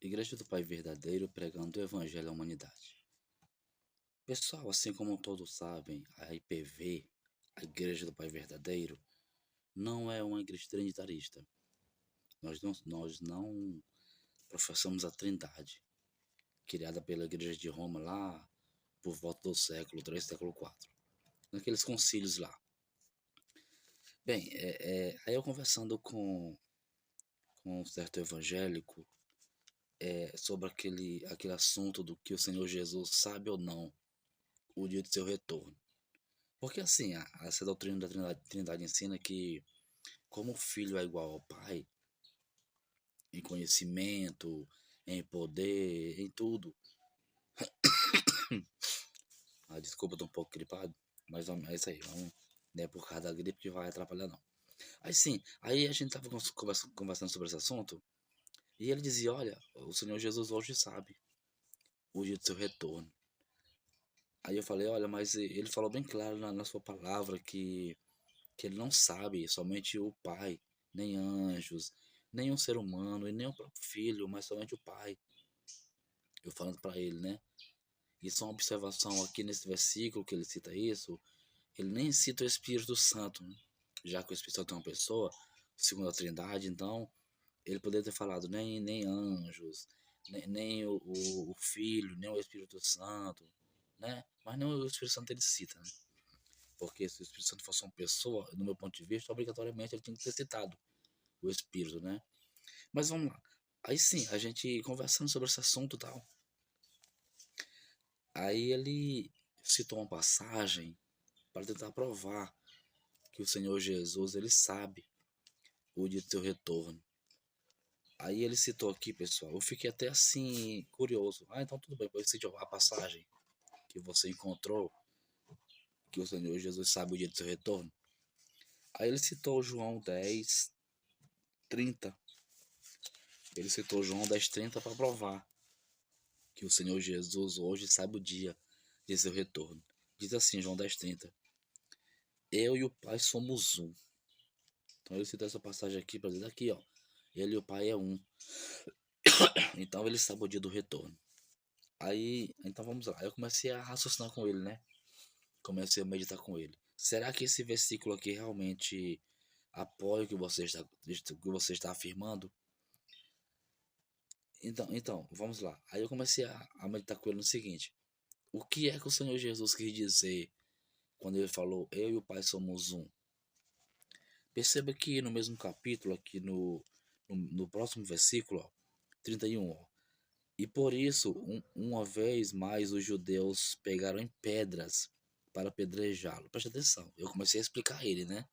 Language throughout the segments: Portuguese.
Igreja do Pai Verdadeiro pregando o Evangelho à humanidade. Pessoal, assim como todos sabem, a IPV, a Igreja do Pai Verdadeiro, não é uma igreja trinitarista. Nós não professamos a Trindade, criada pela Igreja de Roma lá por volta do século III, século IV, naqueles concílios lá. Bem, aí eu conversando com um certo evangélico sobre aquele assunto do que o Senhor Jesus sabe ou não o dia do seu retorno. Porque assim, essa doutrina da Trindade ensina que como o filho é igual ao pai, em conhecimento, em poder, em tudo. Desculpa, eu tô um pouco gripado, mas é isso aí, vamos, não é por causa da gripe que vai atrapalhar não. Aí sim, aí a gente tava conversando sobre esse assunto, e ele dizia, olha, o Senhor Jesus hoje sabe o dia do seu retorno. Aí eu falei, olha, mas ele falou bem claro na sua palavra que ele não sabe, somente o Pai, nem anjos, nem um ser humano, e nem o próprio Filho, mas somente o Pai. Eu falando para ele, né? Isso é uma observação aqui nesse versículo que ele cita isso, ele nem cita o Espírito Santo, né? Já que o Espírito Santo é uma pessoa, segundo a Trindade, então ele poderia ter falado nem anjos, nem o Filho, nem o Espírito Santo, né? Mas não o Espírito Santo ele cita, né? Porque se o Espírito Santo fosse uma pessoa, no meu ponto de vista, obrigatoriamente ele tinha que ter citado o Espírito, né? Mas vamos lá. Aí sim, a gente conversando sobre esse assunto e tal. Aí ele citou uma passagem para tentar provar que o Senhor Jesus, ele sabe o dia do seu retorno. Aí ele citou aqui, pessoal, eu fiquei até assim, curioso. Então tudo bem, pode citar a passagem que você encontrou, que o Senhor Jesus sabe o dia do seu retorno. Aí ele citou João 10:30. Ele citou João 10:30 para provar que o Senhor Jesus hoje sabe o dia de seu retorno. Diz assim, João 10:30. Eu e o Pai somos um. Então ele cita essa passagem aqui para dizer aqui, ó. Ele e o Pai é um. Então ele sabe o dia do retorno. Aí, então vamos lá. Eu comecei a raciocinar com ele, né? Comecei a meditar com ele. Será que esse versículo aqui realmente apoia o que você está afirmando? Então, vamos lá. Aí eu comecei a meditar com ele no seguinte. O que é que o Senhor Jesus quis dizer quando ele falou, eu e o Pai somos um? Perceba que no mesmo capítulo, aqui no próximo versículo, ó, 31, ó, e por isso, uma vez mais, os judeus pegaram em pedras para apedrejá-lo. Preste atenção, eu comecei a explicar a ele, né?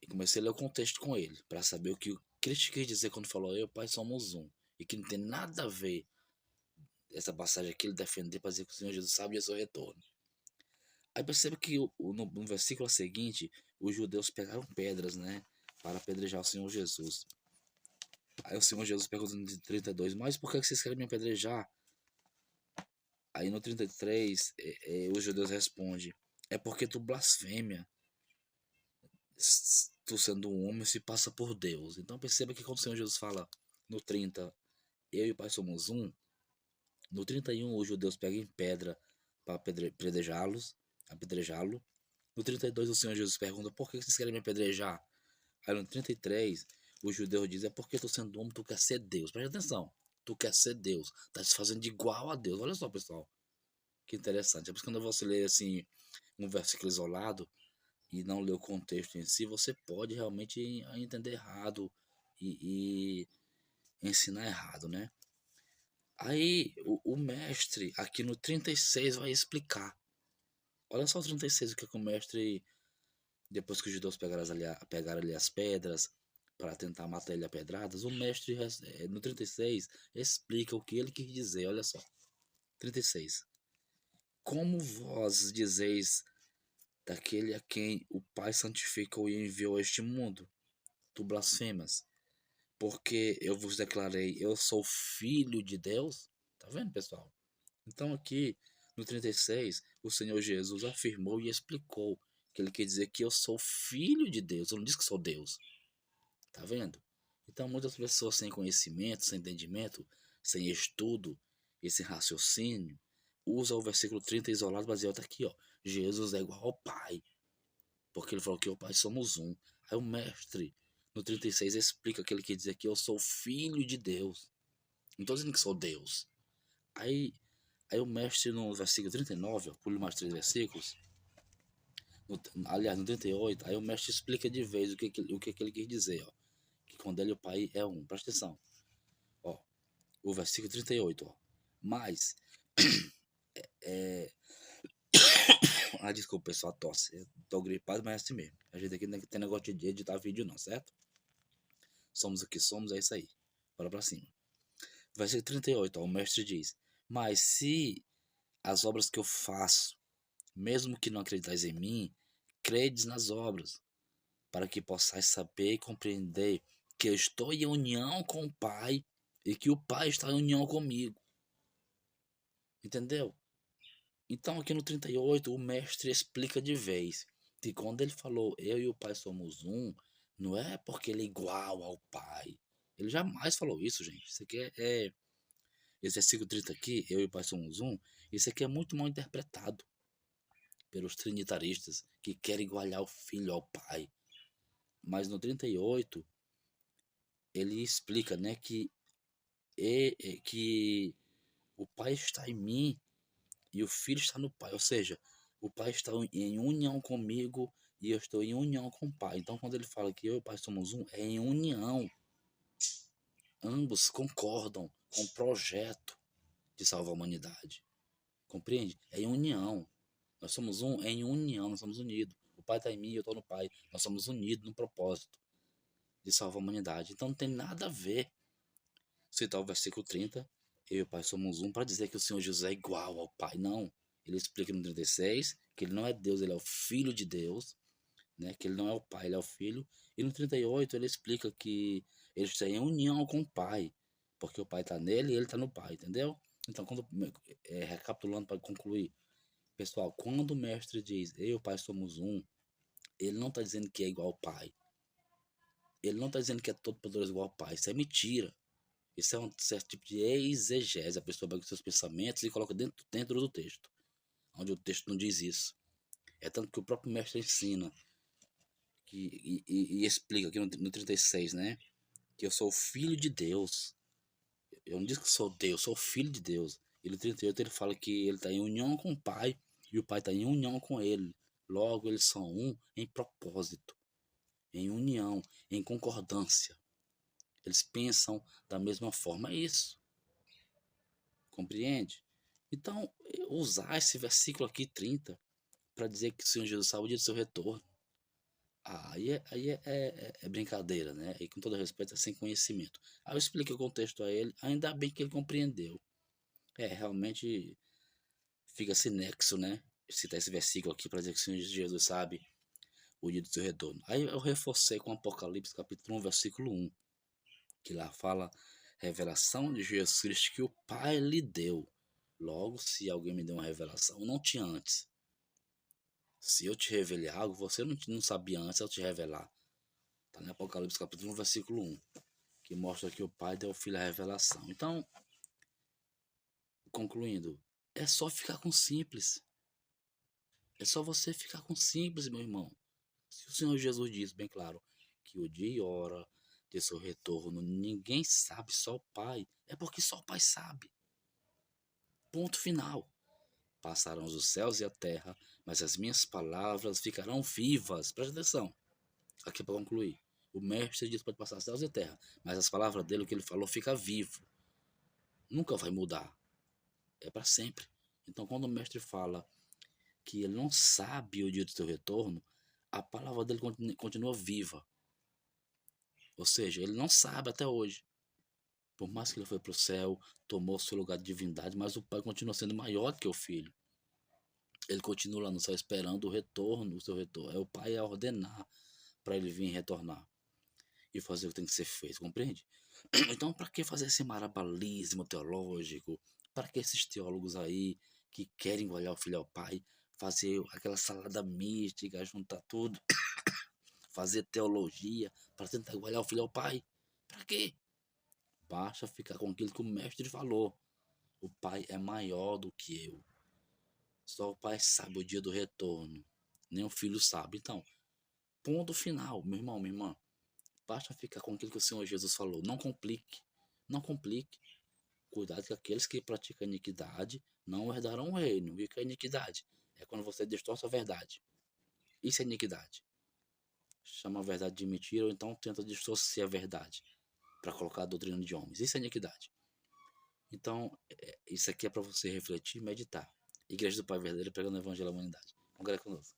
E comecei a ler o contexto com ele, para saber o que Cristo quis dizer quando falou, eu e o Pai somos um. E que não tem nada a ver essa passagem aqui, ele defender para dizer que o Senhor Jesus sabe o seu retorno. Aí perceba que no versículo seguinte, os judeus pegaram pedras, né? Para apedrejar o Senhor Jesus. Aí o Senhor Jesus pergunta no 32, mas por que vocês querem me apedrejar? Aí no 33, os judeus respondem, é porque tu blasfêmia, tu sendo um homem se passa por Deus. Então perceba que quando o Senhor Jesus fala no 30, eu e o Pai somos um, no 31 os judeus pegam em pedra para apedrejá-lo. No 32 o Senhor Jesus pergunta, por que vocês querem me apedrejar? Aí no 33 os judeus dizem, é porque tu sendo homem tu quer ser Deus. Presta atenção, tu quer ser Deus, tá se fazendo de igual a Deus. Olha só, pessoal, que interessante. É por isso que quando você lê assim um versículo isolado e não lê o contexto em si, você pode realmente entender errado e ensinar errado, né? Aí o mestre aqui no 36 vai explicar. Olha só o 36, o que, é que o mestre, depois que os judeus pegaram ali as pedras para tentar matar ele a pedradas, o mestre no 36 explica o que ele quis dizer. Olha só, 36. Como vós dizeis daquele a quem o Pai santificou e enviou a este mundo, tu blasfemas, porque eu vos declarei, eu sou filho de Deus. Tá vendo, pessoal? Então aqui no 36, o Senhor Jesus afirmou e explicou que ele quer dizer que eu sou filho de Deus. Eu não disse que sou Deus. Tá vendo? Então, muitas pessoas sem conhecimento, sem entendimento, sem estudo e sem raciocínio, usam o versículo 30 isolado para dizer, tá aqui, ó, Jesus é igual ao Pai, porque ele falou que o Pai somos um. Aí o mestre, no 36, explica que ele quer dizer que eu sou filho de Deus. Não estou dizendo que sou Deus. Aí o mestre, no versículo 39, ó, pulo mais 3 versículos, aliás, no 38, aí o mestre explica de vez o que ele quer dizer, ó, que quando ele e o Pai é um. Presta atenção. Ó, o versículo 38, ó. Mas, desculpa, pessoal, tosse. Eu tô gripado, mas é assim mesmo. A gente aqui não tem negócio de editar vídeo não, certo? Somos o que somos, é isso aí. Bora pra cima. Versículo 38, ó, o mestre diz, mas se as obras que eu faço, mesmo que não acreditais em mim, credes nas obras, para que possais saber e compreender que eu estou em união com o Pai e que o Pai está em união comigo. Entendeu? Então aqui no 38 o mestre explica de vez que quando ele falou eu e o Pai somos um, não é porque ele é igual ao Pai. Ele jamais falou isso, gente. Isso aqui esse versículo 30 aqui, eu e o Pai somos um, isso aqui é muito mal interpretado pelos trinitaristas que querem igualar o Filho ao Pai. Mas no 38 ele explica, né, que o Pai está em mim e o Filho está no Pai. Ou seja, o Pai está em união comigo e eu estou em união com o Pai. Então, quando ele fala que eu e o Pai somos um, é em união. Ambos concordam com o projeto de salvar a humanidade. Compreende? É em união. Nós somos um, é em união, nós somos unidos. O Pai está em mim e eu estou no Pai. Nós somos unidos no propósito de salvar a humanidade. Então, não tem nada a ver citar o versículo 30, eu e o Pai somos um, para dizer que o Senhor Jesus é igual ao Pai. Não. Ele explica no 36 que ele não é Deus, ele é o Filho de Deus, né? Que ele não é o Pai, ele é o Filho. E no 38 ele explica que eles têm união com o Pai, porque o Pai está nele e ele está no Pai, entendeu? Então, recapitulando para concluir, pessoal, quando o mestre diz eu e o Pai somos um, ele não está dizendo que é igual ao Pai. Ele não está dizendo que é todo poderoso igual ao Pai. Isso é mentira. Isso é um certo tipo de exegese. A pessoa pega os seus pensamentos e coloca dentro do texto, onde o texto não diz isso. É tanto que o próprio mestre ensina e explica aqui no 36, né? Que eu sou o filho de Deus. Eu não disse que sou Deus, sou filho de Deus. E no 38 ele fala que ele está em união com o Pai e o Pai está em união com ele. Logo, eles são um em propósito, em união, em concordância. Eles pensam da mesma forma. É isso. Compreende? Então, usar esse versículo aqui, 30, para dizer que o Senhor Jesus salva o dia do seu retorno. Aí é brincadeira, né? E com todo respeito, é sem conhecimento. Aí eu expliquei o contexto a ele, ainda bem que ele compreendeu. Realmente fica esse nexo, né? Citar esse versículo aqui para dizer que o Senhor Jesus sabe o dia do seu retorno. Aí eu reforcei com Apocalipse capítulo 1, versículo 1, que lá fala revelação de Jesus Cristo que o Pai lhe deu. Logo, se alguém me deu uma revelação, não tinha antes. Se eu te revelei algo, você não sabia antes eu te revelar. Está no Apocalipse capítulo 1, versículo 1, que mostra que o Pai deu ao Filho a revelação. Então, concluindo, é só ficar com simples. É só você ficar com simples, meu irmão. Se o Senhor Jesus diz, bem claro, que o dia e hora de seu retorno ninguém sabe, só o Pai, é porque só o Pai sabe. Ponto final. Passarão os céus e a terra, mas as minhas palavras ficarão vivas. Presta atenção. Aqui para concluir. O mestre diz que pode passar céus e terra, mas as palavras dele, o que ele falou, fica vivo. Nunca vai mudar. É para sempre. Então, quando o mestre fala que ele não sabe o dia do seu retorno, a palavra dele continua viva. Ou seja, ele não sabe até hoje. Por mais que ele foi para o céu, tomou seu lugar de divindade, mas o Pai continua sendo maior que o Filho. Ele continua lá no céu esperando o seu retorno. É o Pai a ordenar para ele vir retornar e fazer o que tem que ser feito, compreende? Então, para que fazer esse marabalismo teológico? Para que esses teólogos aí que querem olhar o Filho ao Pai, fazer aquela salada mística, juntar tudo, fazer teologia para tentar igualar o Filho ao Pai? Para quê? Basta ficar com aquilo que o mestre falou. O Pai é maior do que eu. Só o Pai sabe o dia do retorno. Nem o Filho sabe. Então, ponto final, meu irmão, minha irmã. Basta ficar com aquilo que o Senhor Jesus falou. Não complique. Não complique. Cuidado que aqueles que praticam iniquidade não herdarão o reino. O que é iniquidade? É quando você distorce a verdade. Isso é iniquidade. Chama a verdade de mentira ou então tenta distorcer a verdade para colocar a doutrina de homens. Isso é iniquidade. Então, isso aqui é para você refletir e meditar. Igreja do Pai Verdadeiro pregando o Evangelho à humanidade. Congrega conosco.